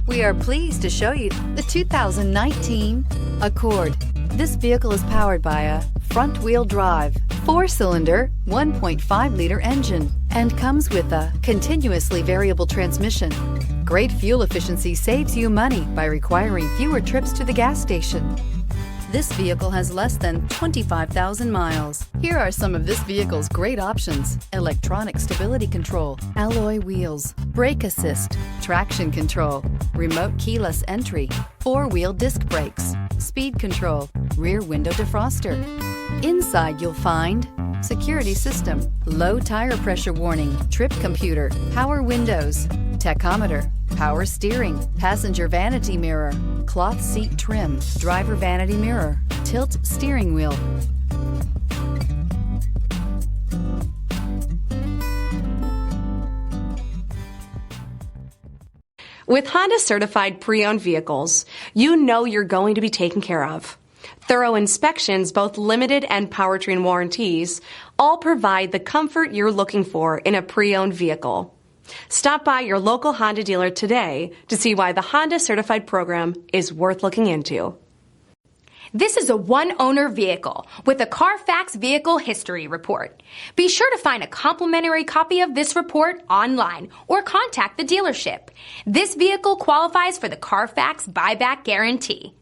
We are pleased to show you the 2019 Accord. This vehicle is powered by a front-wheel drive, 4-cylinder, 1.5-liter engine, and comes with a continuously variable transmission. Great fuel efficiency saves you money by requiring fewer trips to the gas station. This vehicle has less than 25,000 miles. Here are some of this vehicle's great options: electronic stability control, alloy wheels, brake assist, traction control, remote keyless entry, 4-wheel disc brakes, speed control, rear window defroster. Inside you'll find security system, low tire pressure warning, trip computer, power windows, tachometer, power steering, passenger vanity mirror, cloth seat trim, driver vanity mirror, tilt steering wheel. With Honda certified pre-owned vehicles, you know you're going to be taken care of. Thorough inspections, both limited and powertrain warranties, all provide the comfort you're looking for in a pre-owned vehicle. Stop by your local Honda dealer today to see why the Honda Certified program is worth looking into. This is a one-owner vehicle with a CARFAX Vehicle History Report. Be sure to find a complimentary copy of this report online or contact the dealership. This vehicle qualifies for the CARFAX Buyback Guarantee.